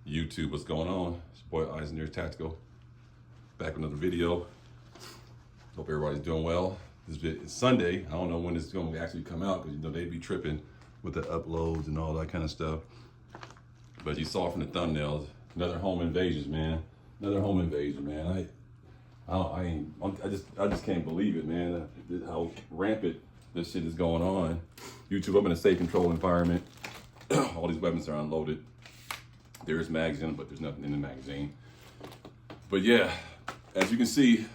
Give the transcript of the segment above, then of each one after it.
YouTube, what's going on? It's your boy Eisner Tactical, back with another video. Hope everybody's doing well. It's Sunday. I don't know when it's going to actually come out because they be tripping with the uploads and all that kind of stuff. But you saw from the thumbnails, another home invasion, man. Another home invasion, man. I just can't believe it, man. How rampant this shit is going on. YouTube, I'm in a safe control environment. All these weapons are unloaded. There is mags in them, but there's nothing in the magazine. But yeah, as you can see,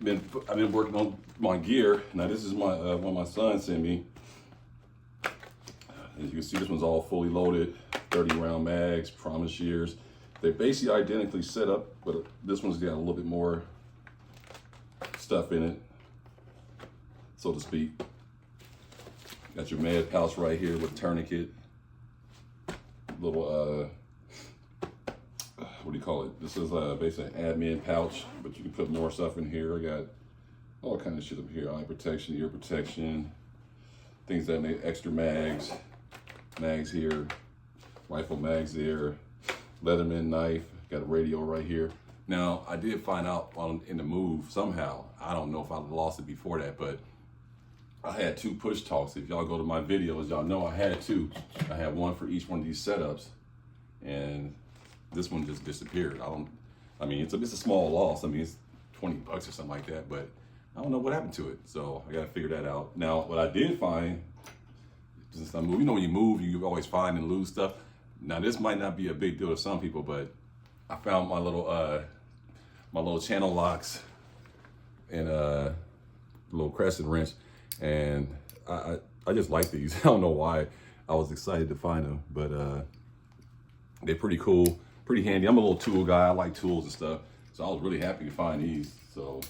I've been working on my gear. Now this is my one my son sent me. As you can see, this one's all fully loaded, 30 round mags, promise shears. They're basically identically set up, but this one's got a little bit more stuff in it, so to speak. Got your med pouch right here with tourniquet. Little, what do you call it? This is basically an admin pouch, but you can put more stuff in here. I got all kinds of shit up here. Eye protection, ear protection, things that make extra mags here, rifle mags there, Leatherman knife, got a radio right here. Now, I did find out in the move somehow, I don't know if I lost it before that, but I had 2 push talks. If y'all go to my videos, y'all know I had 2. I had one for each one of these setups, and this one just disappeared. I mean, it's a small loss. I mean, it's 20 bucks or something like that, but I don't know what happened to it. So I got to figure that out. Now, what I did find, since I move, you know, when you move, you always find and lose stuff. Now, this might not be a big deal to some people, but I found my little channel locks and little crescent wrench. And I just like these. I don't know why I was excited to find them, but they're pretty cool, pretty handy. I'm a little tool guy. I like tools and stuff. So I was really happy to find these. So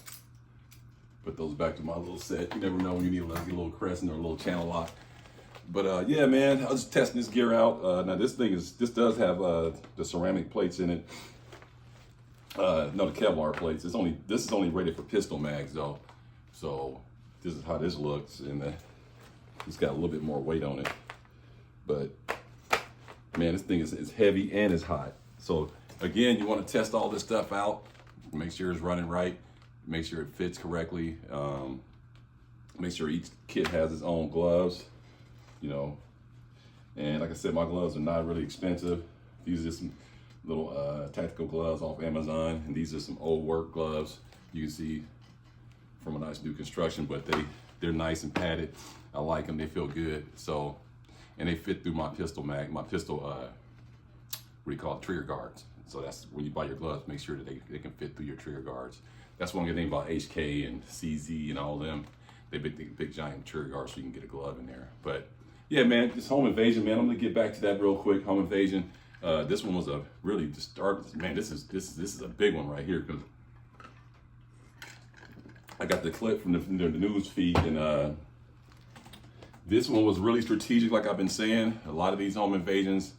put those back to my little set. You never know when you need a little crescent or a little channel lock. But yeah, man, I was just testing this gear out. Now this does have the ceramic plates in it. No, the Kevlar plates. This is only rated for pistol mags though. So this is how this looks, and it's got a little bit more weight on it. But man, this thing is heavy and it's hot. So again, you want to test all this stuff out. Make sure it's running right. Make sure it fits correctly. Make sure each kit has its own gloves. You know, and like I said, my gloves are not really expensive. These are some little tactical gloves off Amazon, and these are some old work gloves. You can see from a nice new construction, but they're nice and padded. I like them. They feel good. So, and they fit through my pistol what do you call it, trigger guards. So that's when you buy your gloves, make sure that they can fit through your trigger guards. That's one good thing about HK and CZ and all of them. They big giant trigger guards, so you can get a glove in there. But yeah, man, this home invasion, man. I'm gonna get back to that real quick. Home invasion. This one was a really just start. Man, this is a big one right here, because I got the clip from the news feed, and this one was really strategic. Like I've been saying, a lot of these home invasions,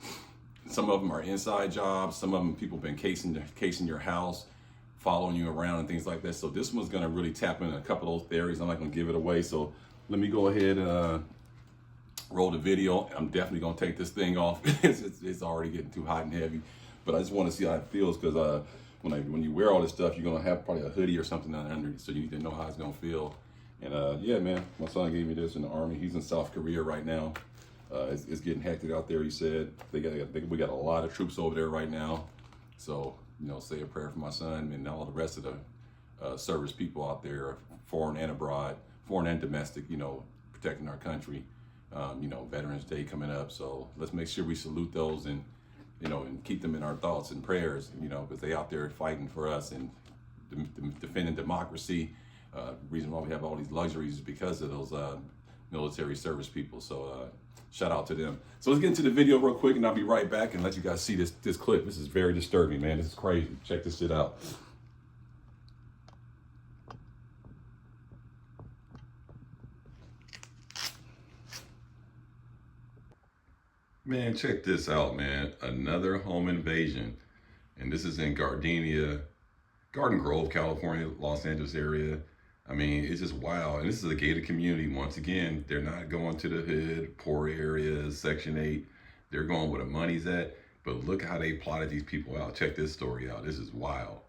some of them are inside jobs. Some of them people have been casing your house, following you around and things like that. So this one's gonna really tap into a couple of those theories. I'm not gonna give it away. So let me go ahead and roll the video. I'm definitely gonna take this thing off. It's already getting too hot and heavy, but I just want to see how it feels, because when you wear all this stuff, you're gonna have probably a hoodie or something under, so you need to know how it's gonna feel. And yeah, man, my son gave me this in the Army. He's in South Korea right now. It's getting hectic out there. He said we got a lot of troops over there right now. So you know, say a prayer for my son and all the rest of the service people out there, foreign and abroad, foreign and domestic. You know, protecting our country. You know, Veterans Day coming up, so let's make sure we salute those, and you know, and keep them in our thoughts and prayers, you know, because they out there fighting for us and defending democracy. Reason why we have all these luxuries is because of those military service people. So shout out to them. So let's get into the video real quick, and I'll be right back and let you guys see this clip. This is very disturbing, man. This is crazy. Check this shit out. Man, check this out, man. Another home invasion. And this is in Gardenia, Garden Grove, California, Los Angeles area. I mean, it's just wild. And this is a gated community. Once again, they're not going to the hood, poor areas, Section 8. They're going where the money's at. But look how they plotted these people out. Check this story out. This is wild.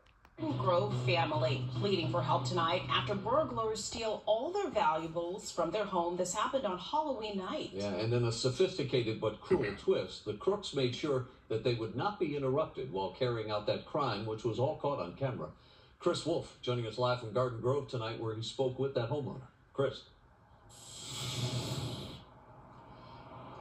Grove family pleading for help tonight after burglars steal all their valuables from their home. This happened on Halloween night. Yeah, and in a sophisticated but cruel twist, the crooks made sure that they would not be interrupted while carrying out that crime, which was all caught on camera. Chris Wolf joining us live from Garden Grove tonight, where he spoke with that homeowner. Chris.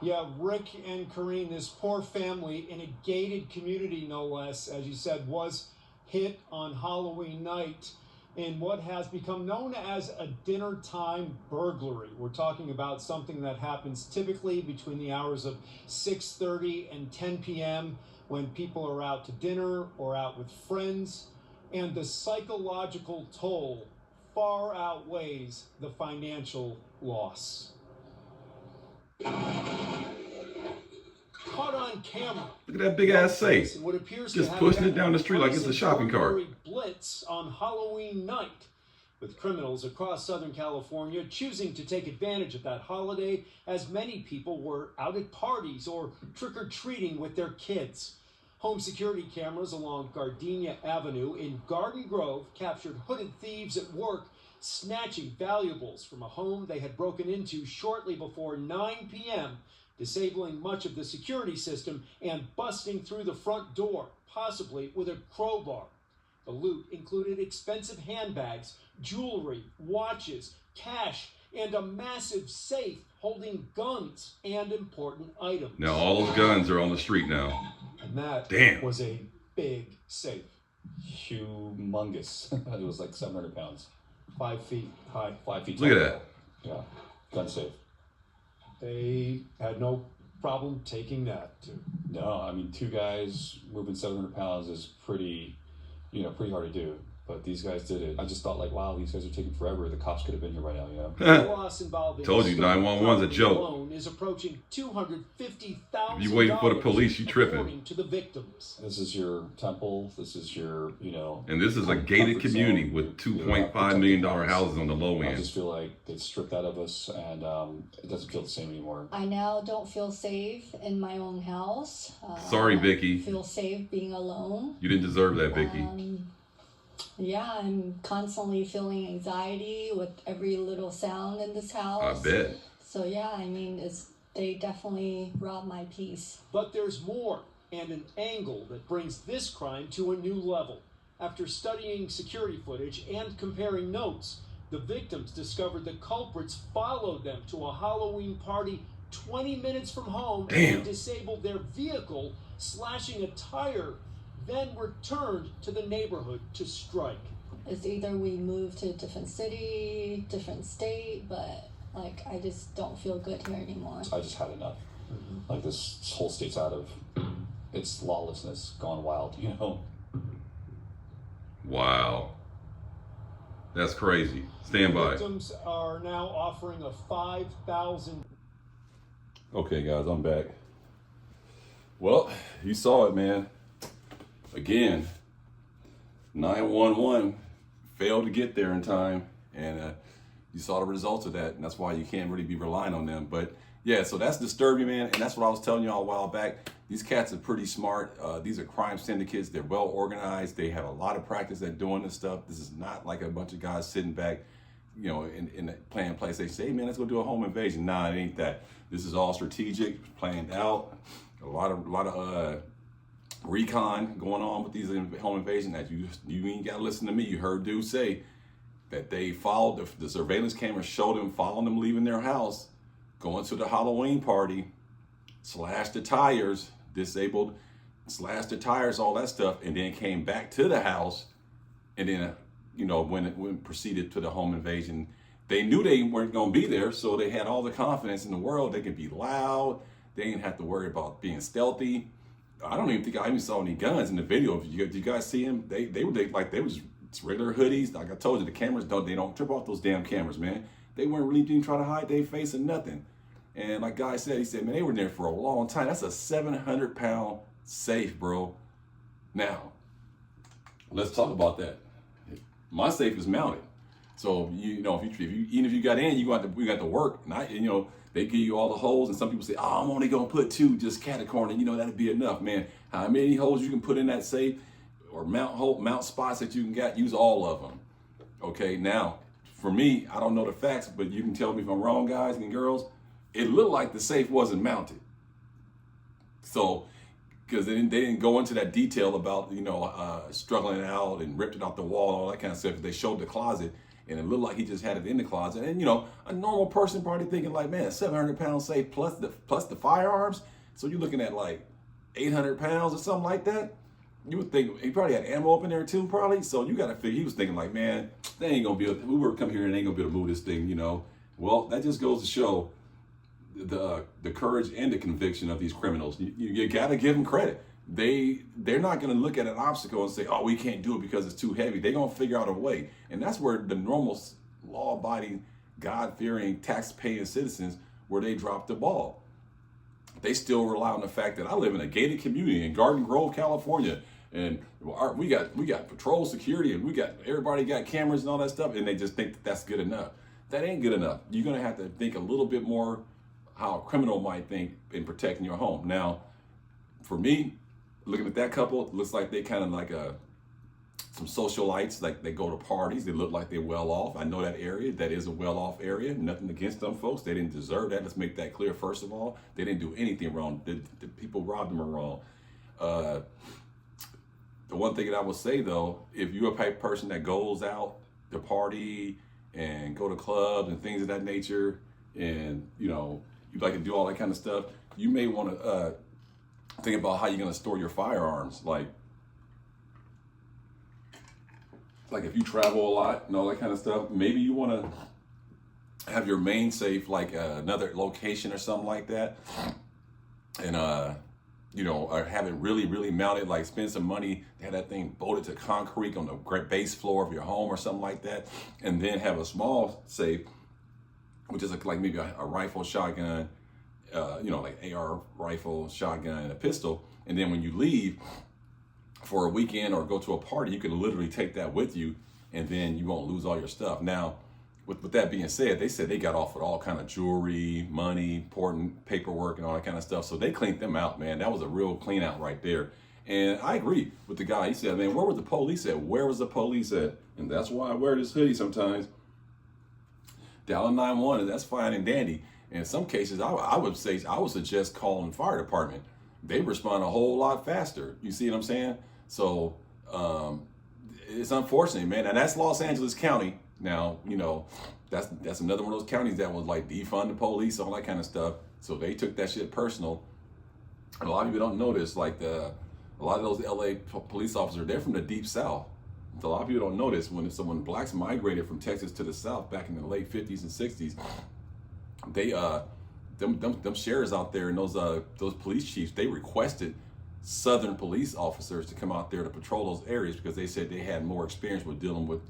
Yeah, Rick and Karine, this poor family in a gated community, no less, as you said, was hit on Halloween night in what has become known as a dinner time burglary. We're talking about something that happens typically between the hours of 6:30 and 10 p.m. when people are out to dinner or out with friends, and the psychological toll far outweighs the financial loss. Caught on camera. Look at that big ass safe. What appears Just to pushing have it down the street like it's a shopping cart. burglary blitz on Halloween night, with criminals across Southern California choosing to take advantage of that holiday, as many people were out at parties or trick-or-treating with their kids. Home security cameras along Gardenia Avenue in Garden Grove captured hooded thieves at work snatching valuables from a home they had broken into shortly before 9 p.m., disabling much of the security system and busting through the front door, possibly with a crowbar. The loot included expensive handbags, jewelry, watches, cash, and a massive safe holding guns and important items. Now all those guns are on the street now. And that Damn. was a big safe. Humongous. It was like 700 pounds. 5 feet high. 5 feet Look at tall. that. Yeah, gun safe. They had no problem taking that, too. No, I mean, two guys moving 700 pounds is pretty hard to do. But these guys did it. I just thought, like, wow, these guys are taking forever. The cops could have been here right now, you know? The loss involving Told you, 911's a joke. alone is approaching $250,000. If you waiting for the police, you tripping. According to the victims. This is your temple. This is your, And this is a gated comfort community zone. with You're not $2.5 million protected. houses on the low I end. just feel like they stripped that of us, and it doesn't feel the same anymore. I now don't feel safe in my own house. Sorry, I Vicky. feel safe being alone. You didn't deserve that, Vicky. Yeah, I'm constantly feeling anxiety with every little sound in this I house. bet. So yeah, I mean, they definitely robbed my peace. But there's more, and an angle that brings this crime to a new level. After studying security footage and comparing notes, the victims discovered the culprits followed them to a Halloween party 20 minutes from home and disabled their vehicle, slashing a tire, then returned to the neighborhood to strike. It's either we move to a different city, different state, but like I just don't feel good here anymore. I just had enough. Like this whole state's out of its lawlessness, gone wild, you know? Wow. That's crazy. Stand by. Victims are now offering a $5,000. Okay, guys, I'm back. Well, you saw it, man. Again, 911 failed to get there in time, and you saw the results of that, and that's why you can't really be relying on them. But yeah, so that's disturbing, man, and that's what I was telling y'all a while back. These cats are pretty smart. These are crime syndicates. They're well organized. They have a lot of practice at doing this stuff. This is not like a bunch of guys sitting back, in the playing place. They say, hey, man, let's go do a home invasion. Nah, it ain't that. This is all strategic, planned out. A lot of recon going on with these home invasion that you ain't got to listen to me. You heard dude say that they followed the surveillance cameras showed them following them leaving their house, going to the Halloween party, slashed the tires, disabled, slashed the tires, all that stuff, and then came back to the house, and then when it proceeded to the home invasion. They knew they weren't going to be there, so they had all the confidence in the world. They could be loud. They didn't have to worry about being stealthy. I don't even think I even saw any guns in the video. Did you guys see them? They was regular hoodies. Like I told you, the cameras don't trip off those damn cameras, man. They weren't really even trying to hide their face or nothing. And like Guy said, he said, man, they were in there for a long time. That's a 700-pound safe, bro. Now, let's talk about that. My safe is mounted. So, if you even if you got in, we got to work. And They give you all the holes, and some people say, oh, I'm only gonna put 2, just cat a corner, you know, that'd be enough, man. How many holes you can put in that safe or mount spots that you can get, use all of them. Okay, now, for me, I don't know the facts, but you can tell me if I'm wrong, guys and girls. It looked like the safe wasn't mounted. So, because they didn't go into that detail about, you know, struggling out and ripped it off the wall, all that kind of stuff. They showed the closet, and it looked like he just had it in the closet. And, you know, a normal person probably thinking like, man, 700-pound safe plus the firearms. So you're looking at like 800 pounds or something like that. You would think he probably had ammo up in there too, probably. So you got to figure, he was thinking like, man, they ain't going to be able to, Uber come here and they ain't going to be able to move this thing, you know. Well, that just goes to show the courage and the conviction of these criminals. You got to give them credit. They're not going to look at an obstacle and say, oh, we can't do it because it's too heavy. They're going to figure out a way. And that's where the normal law-abiding, God-fearing, tax-paying citizens, where they drop the ball. They still rely on the fact that I live in a gated community in Garden Grove, California, and we got patrol security, and everybody got cameras and all that stuff, and they just think that that's good enough. That ain't good enough. You're going to have to think a little bit more how a criminal might think in protecting your home. Now, for me, looking at that couple, it looks like they kind of like some socialites, like they go to parties. They look like they're well off. I know that area. That is a well-off area. Nothing against them folks. They didn't deserve that. Let's make that clear, first of all. They didn't do anything wrong. The people robbed them wrong. The one thing that I will say, though, if you're a type of person that goes out to party and go to clubs and things of that nature, and, you know, you like to do all that kind of stuff, you may want to think about how you're going to store your firearms. Like if you travel a lot and all that kind of stuff, maybe you want to have your main safe like another location or something like that, and you know, or have it really, really mounted. Like spend some money, have that thing bolted to concrete on the base floor of your home or something like that, and then have a small safe, which is like maybe a rifle, shotgun, you know, like AR rifle, shotgun, and a pistol. And then when you leave for a weekend or go to a party, you can literally take that with you, and then you won't lose all your stuff. Now, with that being said, they said they got off with all kind of jewelry, money, important paperwork, and all that kind of stuff. So they cleaned them out, man. That was a real clean out right there. And I agree with the guy. He said, man, where was the police at? Where was the police at? And that's why I wear this hoodie sometimes. Dial 911, that's fine and dandy. In some cases, I would suggest calling the fire department. They respond a whole lot faster. You see what I'm saying? So it's unfortunate, man. And that's Los Angeles County. Now, you know, that's another one of those counties that was like defund the police, all that kind of stuff. So they took that shit personal. And a lot of people don't know this. Like a lot of those LA police officers, they're from the deep South. So a lot of people don't know this. When blacks migrated from Texas to the South back in the late 50s and 60s, they them sheriffs out there and those police chiefs, they requested Southern police officers to come out there to patrol those areas because they said they had more experience with dealing with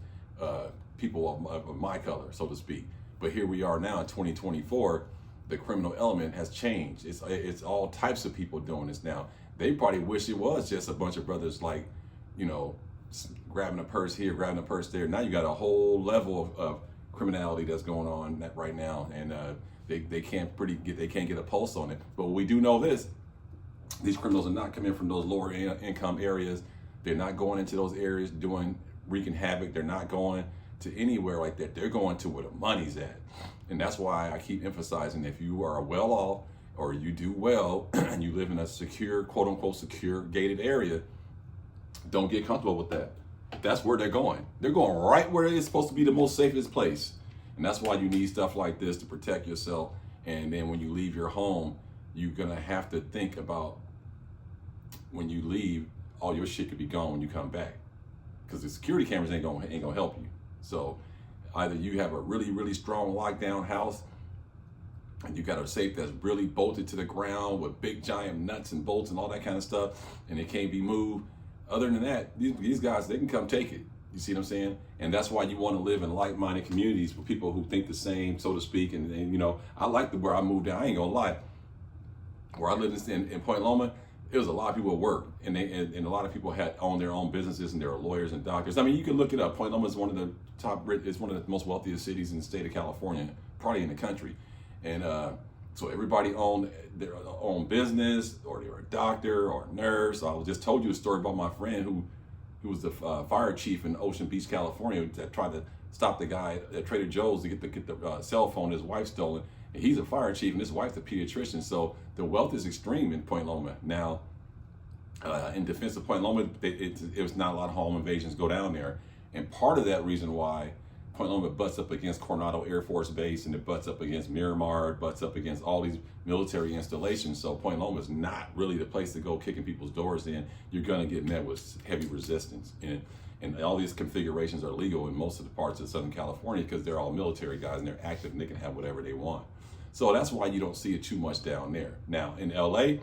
people of my color, so to speak. But here we are now in 2024. The criminal element has changed. It's all types of people doing this now. They probably wish it was just a bunch of brothers, like, you know, grabbing a purse here, grabbing a purse there. Now you got a whole level of criminality that's going on right now, and they can't get a pulse on it. But we do know this: these criminals are not coming from those lower income areas. They're not going into those areas wreaking havoc. They're not going to anywhere like that. They're going to where the money's at. And that's why I keep emphasizing, if you are well off or you do well and you live in a secure, quote unquote, secure gated area, don't get comfortable with that. That's where they're going. They're going right where it's supposed to be the most safest place. And that's why you need stuff like this to protect yourself. And then when you leave your home, you're gonna have to think about, when you leave, all your shit could be gone when you come back, because the security cameras ain't gonna help you. So either you have a really, really strong lockdown house and you got a safe that's really bolted to the ground with big giant nuts and bolts and all that kind of stuff, and it can't be moved. Other than that, these guys, they can come take it. You see what I'm saying? And that's why you want to live in like-minded communities with people who think the same, so to speak. And you know, I like where I moved down. I ain't gonna lie. Where I lived in Point Loma, it was a lot of people at work, and a lot of people had owned their own businesses, and they were lawyers and doctors. I mean, you can look it up. Point Loma is one of the most wealthiest cities in the state of California, probably in the country. And So everybody owned their own business, or they were a doctor or a nurse. I just told you a story about my friend who was the fire chief in Ocean Beach, California, that tried to stop the guy at Trader Joe's to get the cell phone his wife stolen. And he's a fire chief and his wife's a pediatrician. So the wealth is extreme in Point Loma. Now, in defense of Point Loma, it was not a lot of home invasions go down there. And part of that reason why Point Loma butts up against Coronado Air Force Base, and it butts up against Miramar, it butts up against all these military installations. So Point Loma is not really the place to go kicking people's doors in. You're gonna get met with heavy resistance. And all these configurations are legal in most of the parts of Southern California because they're all military guys and they're active and they can have whatever they want. So that's why you don't see it too much down there. Now in LA,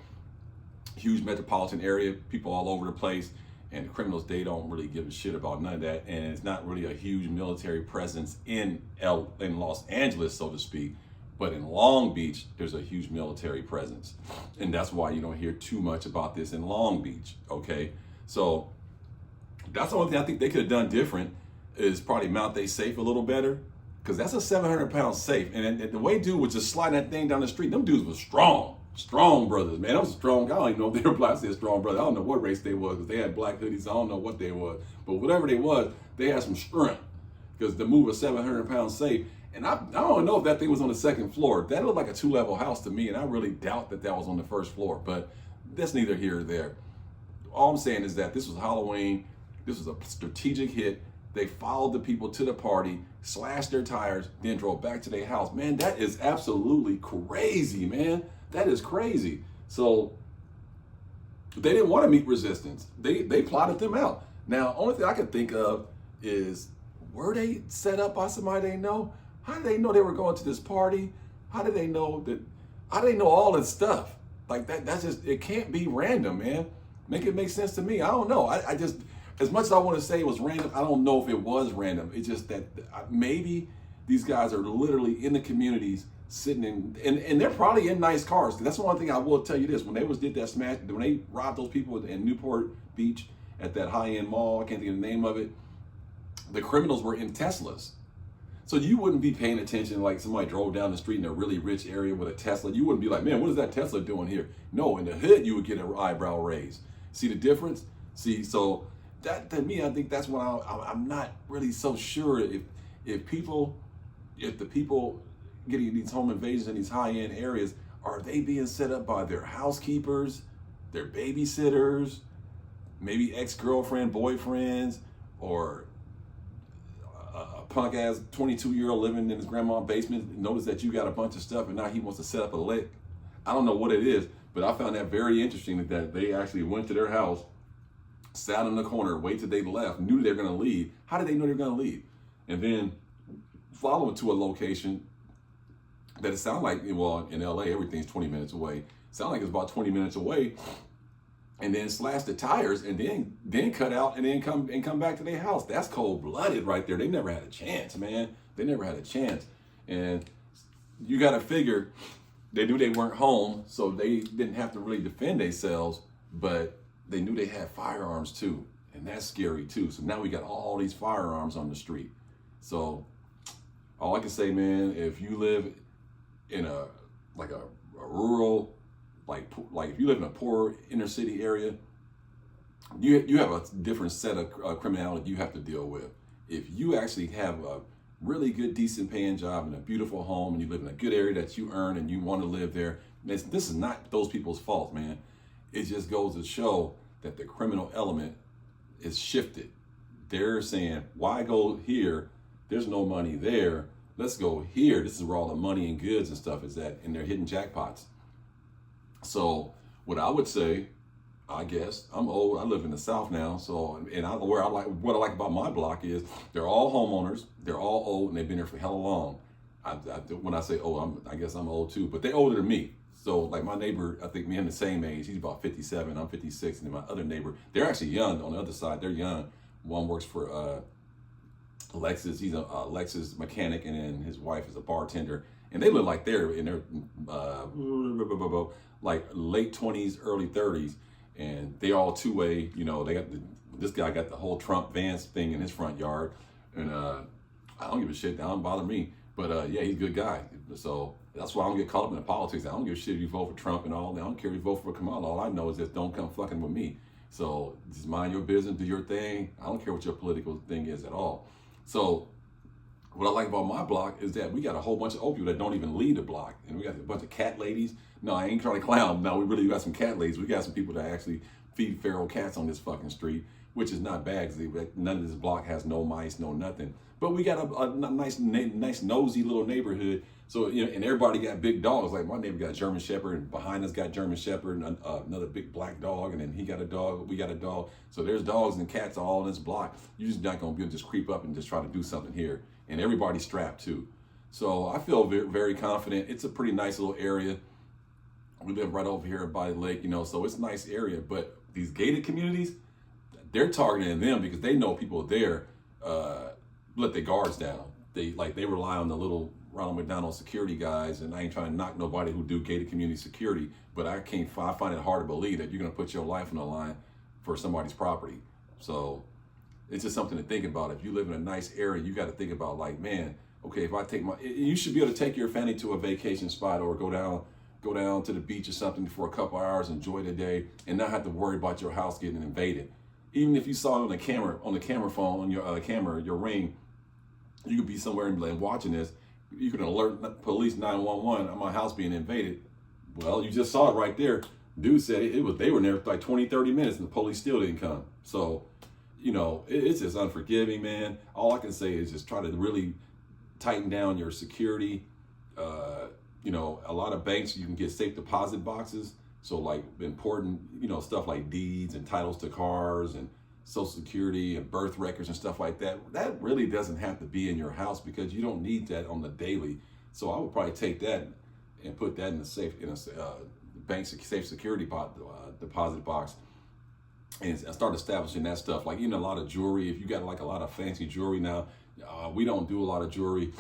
huge metropolitan area, people all over the place, and the criminals, they don't really give a shit about none of that. And it's not really a huge military presence in Los Angeles, so to speak, but in Long Beach, there's a huge military presence. And that's why you don't hear too much about this in Long Beach, okay? So that's the only thing I think they could have done different is probably mount their safe a little better, because that's a 700-pound safe. And the way dude was just sliding that thing down the street, them dudes was strong brothers, man. Them was strong. I don't even know if they were black. I said strong brothers. I don't know what race they was, because they had black hoodies. I don't know what they was, but whatever they was, they had some strength, because to move a 700-pound safe. And I don't know if that thing was on the second floor. That looked like a 2-level house to me, and I really doubt that was on the first floor. But that's neither here or there. All I'm saying is that this was Halloween. This was a strategic hit. They followed the people to the party, slashed their tires, then drove back to their house. Man, that is absolutely crazy, man. That is crazy. So they didn't want to meet resistance. They plotted them out. Now, only thing I can think of is, were they set up by somebody they know? How did they know they were going to this party? How did they know all this stuff? Like that's just, it can't be random, man. Make it make sense to me. I don't know. I just, as much as I want to say it was random, I don't know if it was random. It's just that maybe these guys are literally in the communities sitting in, and they're probably in nice cars. That's the one thing I will tell you this. When they did that smash, when they robbed those people in Newport Beach at that high-end mall, I can't think of the name of it, the criminals were in Teslas. So you wouldn't be paying attention like somebody drove down the street in a really rich area with a Tesla. You wouldn't be like, man, what is that Tesla doing here? No, in the hood, you would get an eyebrow raise. See the difference? See, so that, to me, I think that's what I'm not really so sure if the people getting these home invasions in these high-end areas, are they being set up by their housekeepers, their babysitters, maybe ex-girlfriend, boyfriends, or a punk-ass 22-year-old living in his grandma's basement, notice that you got a bunch of stuff and now he wants to set up a lick? I don't know what it is, but I found that very interesting that they actually went to their house, sat in the corner, waited till they left, knew they were going to leave. How did they know they were going to leave? And then follow it to a location that it sounded like, well, in LA, everything's 20 minutes away. It sounded like it's about 20 minutes away, and then slash the tires and then cut out and then come back to their house. That's cold-blooded right there. They never had a chance, man. They never had a chance. And you got to figure they knew they weren't home, so they didn't have to really defend themselves, but they knew they had firearms too, and that's scary too. So now we got all these firearms on the street. So all I can say, man, if you live in a rural, like if you live in a poor inner city area, you have a different set of criminality you have to deal with. If you actually have a really good, decent paying job in a beautiful home and you live in a good area that you earn and you want to live there, this is not those people's fault, man. It just goes to show that the criminal element is shifted. They're saying, why go here? There's no money there. Let's go here. This is where all the money and goods and stuff is at, and they're hitting jackpots. So what I would say, I guess, I'm old. I live in the South now. So, and what I like about my block is they're all homeowners. They're all old, and they've been here for hella long. When I say old, I guess I'm old too, but they're older than me. So like my neighbor, I think me and the same age. He's about 57. I'm 56, and then my other neighbor, they're actually young. On the other side, they're young. One works for Lexus. He's a Lexus mechanic, and then his wife is a bartender. And they look like they're in their like late 20s, early 30s, and they all two-way. You know, they got this guy got the whole Trump Vance thing in his front yard, and I don't give a shit. That don't bother me. But yeah, he's a good guy. So That's why I don't get caught up in the politics. I don't give a shit if you vote for Trump and all that. I don't care if you vote for Kamala. All I know is just don't come fucking with me. So just mind your business, do your thing. I don't care what your political thing is at all. So what I like about my block is that we got a whole bunch of old people that don't even lead the block. And we got a bunch of cat ladies. No, I ain't trying to clown. No, we really got some cat ladies. We got some people that actually feed feral cats on this fucking street, which is not bad because none of this block has no mice, no nothing. But we got a nice nosy little neighborhood. So, you know, and everybody got big dogs. Like my neighbor got German Shepherd, and behind us got German Shepherd, and another big black dog, and then he got a dog, we got a dog. So there's dogs and cats all in this block. You're just not gonna be able to just creep up and just try to do something here. And everybody's strapped too. So I feel very, very confident. It's a pretty nice little area. We live right over here by the lake, you know, so it's a nice area. But these gated communities, they're targeting them because they know people there let their guards down. They rely on the little Ronald McDonald security guys, and I ain't trying to knock nobody who do gated community security, but I find it hard to believe that you're gonna put your life on the line for somebody's property. So it's just something to think about. If you live in a nice area, you got to think about like, man, okay, if I take you should be able to take your family to a vacation spot or go down to the beach or something for a couple hours, enjoy the day, and not have to worry about your house getting invaded. Even if you saw it on the camera phone, on your camera, your Ring, you could be somewhere and like watching this. You can alert police 911 on my house being invaded. Well, you just saw it right there. Dude said they were there for like 20, 30 minutes and the police still didn't come. So, you know, it's just unforgiving, man. All I can say is just try to really tighten down your security. You know, a lot of banks, you can get safe deposit boxes. So like important, you know, stuff like deeds and titles to cars and Social Security and birth records and stuff like that. That really doesn't have to be in your house because you don't need that on the daily. So I would probably take that and put that in a bank safe security deposit box and start establishing that stuff. Like even a lot of jewelry. If you got like a lot of fancy jewelry now, we don't do a lot of jewelry.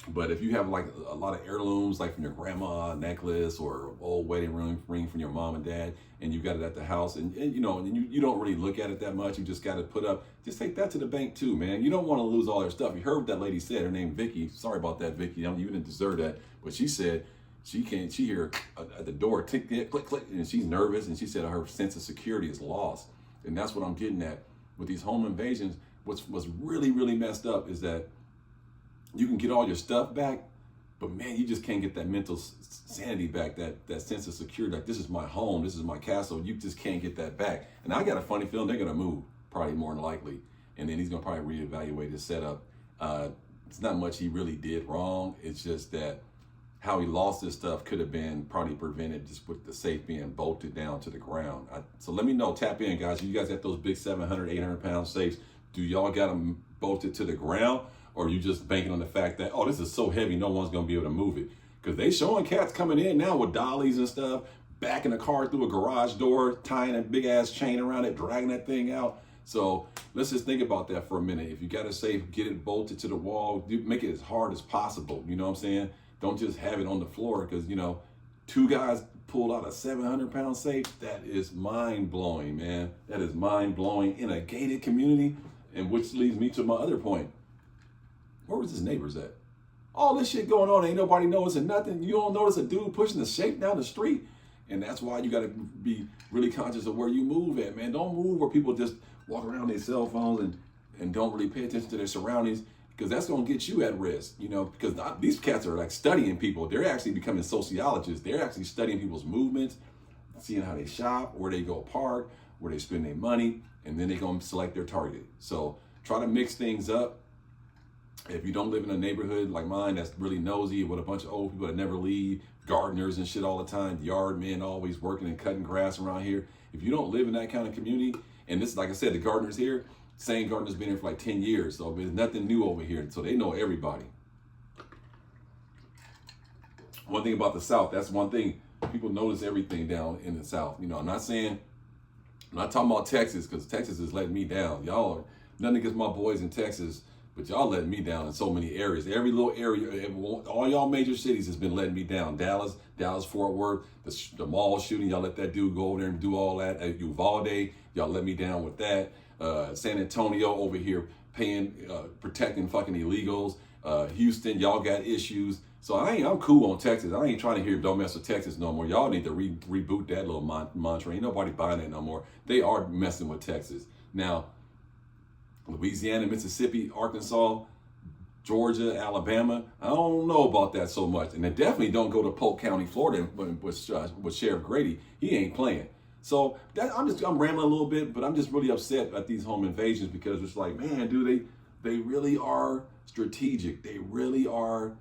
But if you have like a lot of heirlooms, like from your grandma necklace or old wedding ring from your mom and dad, and you got it at the house, and you know, and you don't really look at it that much, you just got to put up, just take that to the bank too, man. You don't want to lose all your stuff. You heard what that lady said. Her name Vicky. Sorry about that, Vicky. You didn't deserve that. But she said she hear at the door tick, click, click, and she's nervous, and she said her sense of security is lost. And that's what I'm getting at with these home invasions. What's really, really messed up is that you can get all your stuff back, but man, you just can't get that mental sanity back, that sense of security. Like, this is my home, this is my castle. You just can't get that back. And I got a funny feeling they're gonna move, probably more than likely. And then he's gonna probably reevaluate his setup. It's not much he really did wrong. It's just that how he lost this stuff could have been probably prevented just with the safe being bolted down to the ground. So let me know, tap in, guys. You guys got those big 700, 800 pound safes. Do y'all got them bolted to the ground? Or are you just banking on the fact that, oh, this is so heavy, no one's gonna be able to move it? Because they showing cats coming in now with dollies and stuff, backing the car through a garage door, tying a big ass chain around it, dragging that thing out. So let's just think about that for a minute. If you got a safe, get it bolted to the wall, make it as hard as possible. You know what I'm saying? Don't just have it on the floor because, you know, 2 guys pulled out a 700 pound safe. That is mind blowing, man. That is mind blowing in a gated community. And which leads me to my other point. Where was his neighbors at? All this shit going on, ain't nobody noticing nothing. You don't notice a dude pushing the safe down the street. And that's why you got to be really conscious of where you move at, man. Don't move where people just walk around their cell phones and don't really pay attention to their surroundings, because that's going to get you at risk, you know, because these cats are like studying people. They're actually becoming sociologists. They're actually studying people's movements, seeing how they shop, where they go park, where they spend their money, and then they're going to select their target. So try to mix things up. If you don't live in a neighborhood like mine that's really nosy with a bunch of old people that never leave, gardeners and shit all the time, yard men always working and cutting grass around here. If you don't live in that kind of community, and this, like I said, the gardeners here, same gardener's been here for like 10 years, so there's nothing new over here. So they know everybody. One thing about the South, that's one thing, people notice everything down in the South. You know, I'm not talking about Texas, because Texas is letting me down. Y'all are, nothing against my boys in Texas, but y'all letting me down in so many areas. Every little area, all y'all major cities has been letting me down. Dallas, Fort Worth, the mall shooting, y'all let that dude go over there and do all that. At Uvalde, y'all let me down with that. San Antonio over here protecting fucking illegals. Houston, y'all got issues. So I'm cool on Texas. I ain't trying to hear "Don't mess with Texas" no more. Y'all need to reboot that little mantra. Ain't nobody buying that no more. They are messing with Texas now. Louisiana, Mississippi, Arkansas, Georgia, Alabama. I don't know about that so much, and they definitely don't go to Polk County, Florida, with Sheriff Grady. He ain't playing. So I'm rambling a little bit, but I'm just really upset at these home invasions because it's like, man, dude, they really are strategic. They really are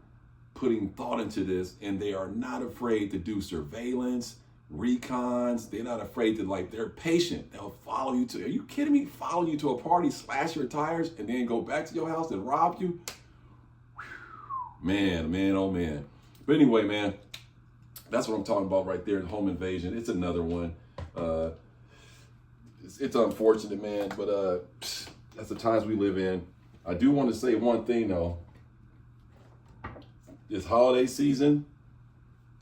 putting thought into this, and they are not afraid to do surveillance, recons. They're not afraid to, like, they're patient. They'll follow you to, are you kidding me? Follow you to a party, slash your tires, and then go back to your house and rob you? Man, oh man. But anyway, man, that's what I'm talking about right there, home invasion. It's another one. It's unfortunate, man, but that's the times we live in. I do want to say one thing, though. It's holiday season,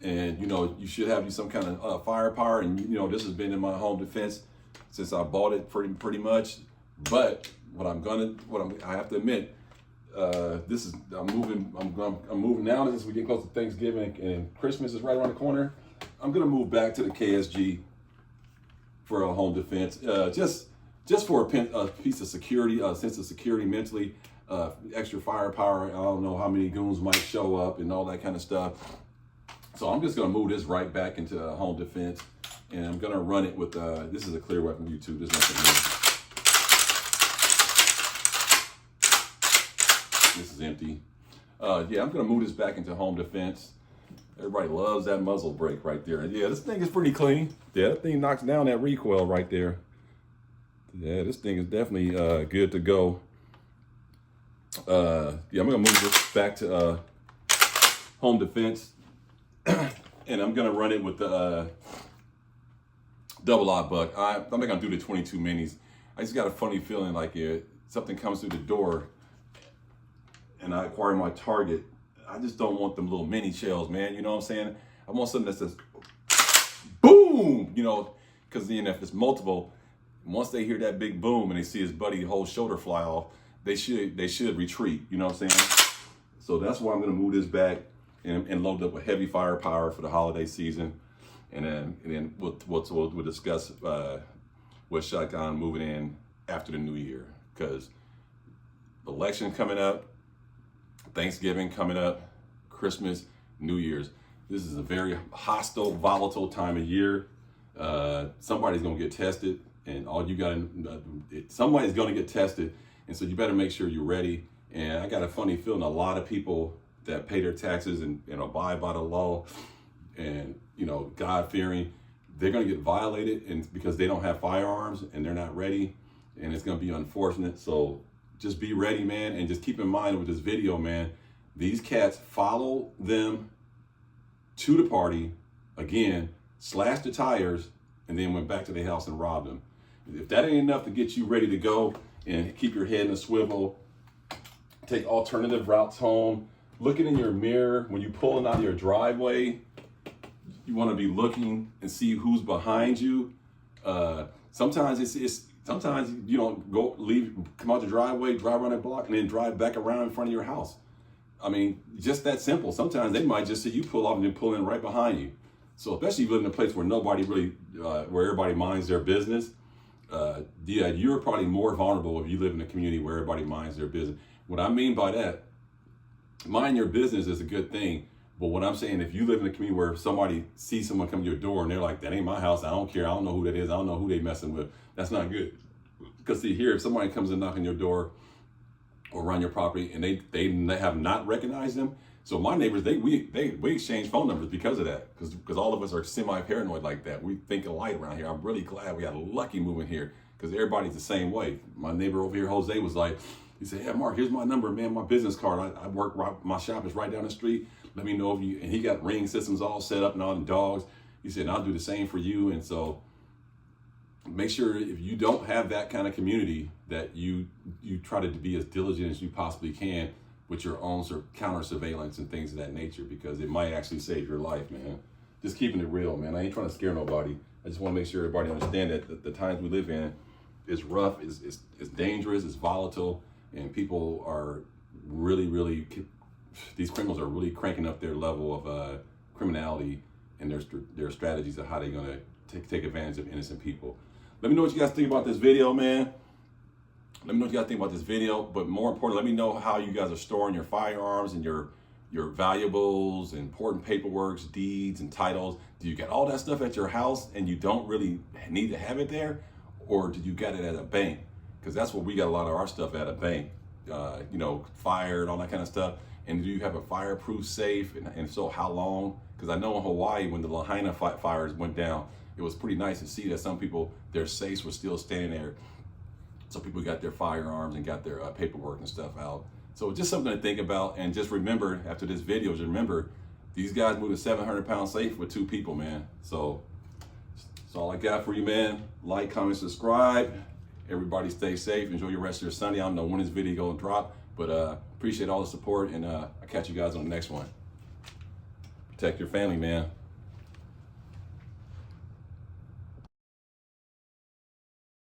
and you should have some kind of firepower. And this has been in my home defense since I bought it pretty much. But I have to admit, I'm moving now as we get close to Thanksgiving and Christmas is right around the corner. I'm gonna move back to the KSG for a home defense, just for a piece of security, a sense of security mentally. Extra firepower. I don't know how many goons might show up and all that kind of stuff. So I'm just gonna move this right back into home defense, and I'm gonna run it with. This is a clear weapon YouTube. There's nothing here. This is empty. Yeah, I'm gonna move this back into home defense. Everybody loves that muzzle brake right there. Yeah, this thing is pretty clean. Yeah, that thing knocks down that recoil right there. Yeah, this thing is definitely good to go. Yeah, I'm gonna move this back to home defense, and I'm gonna run it with the double-aught buck. I'm not gonna do the 22 minis. I just got a funny feeling like something comes through the door, and I acquire my target. I just don't want them little mini shells, man. You know what I'm saying? I want something that says boom. Because then if it's multiple, once they hear that big boom and they see his buddy whole shoulder fly off, they should retreat. You know what I'm saying? So that's why I'm gonna move this back and load up with heavy firepower for the holiday season, and then we'll discuss with shotgun moving in after the new year, because election coming up, Thanksgiving coming up, Christmas, New Year's. This is a very hostile, volatile time of year. Somebody's gonna get tested, and somebody's gonna get tested. And so you better make sure you're ready. And I got a funny feeling a lot of people that pay their taxes and abide by the law and, God-fearing, they're going to get violated and because they don't have firearms and they're not ready. And it's going to be unfortunate. So just be ready, man. And just keep in mind with this video, man, these cats follow them to the party, again, slashed the tires, and then went back to their house and robbed them. If that ain't enough to get you ready to go, and keep your head in a swivel, take alternative routes home, looking in your mirror when you're pulling out of your driveway, you want to be looking and see who's behind you. Sometimes sometimes you don't come out the driveway, drive around the block, and then drive back around in front of your house. I mean, just that simple. Sometimes they might just see you pull off and then pull in right behind you. So especially if you live in a place where nobody really, where everybody minds their business. Yeah, you're probably more vulnerable if you live in a community where everybody minds their business. What I mean by that, mind your business is a good thing. But what I'm saying, if you live in a community where somebody sees someone come to your door and they're like, that ain't my house, I don't care, I don't know who that is, I don't know who they messing with, that's not good. Because see here, if somebody comes and knocking your door or around your property and they have not recognized them, so my neighbors, we exchange phone numbers because of that, because all of us are semi-paranoid like that. We think alike around here. I'm really glad we got a lucky moving here because everybody's the same way. My neighbor over here, Jose, was like, he said, hey, Mark, here's my number, man, my business card. I work my shop is right down the street. Let me know if you, and he got ring systems all set up and all the dogs. He said, I'll do the same for you. And so make sure if you don't have that kind of community that you try to be as diligent as you possibly can with your own counter surveillance and things of that nature, because it might actually save your life, man. Just keeping it real, man. I ain't trying to scare nobody. I just want to make sure everybody understand that the times we live in is rough, is dangerous, is volatile, and people are really, really these criminals are really cranking up their level of criminality and their strategies of how they're gonna take advantage of innocent people. Let me know what you guys think about this video, man. Let me know what you guys think about this video, but more importantly, let me know how you guys are storing your firearms and your valuables, important paperwork, deeds, and titles. Do you get all that stuff at your house and you don't really need to have it there? Or do you get it at a bank? Because that's where we got a lot of our stuff at a bank. You know, fire and all that kind of stuff. And do you have a fireproof safe? And if so, how long? Because I know in Hawaii, when the Lahaina fires went down, it was pretty nice to see that some people, their safes were still standing there. So people got their firearms and got their paperwork and stuff out. So just something to think about. And just remember, after this video, just remember, these guys moved a 700-pound safe with 2 people, man. So that's all I got for you, man. Like, comment, subscribe. Everybody stay safe. Enjoy your rest of your Sunday. I don't know when this video gonna drop, but appreciate all the support, and I'll catch you guys on the next one. Protect your family, man.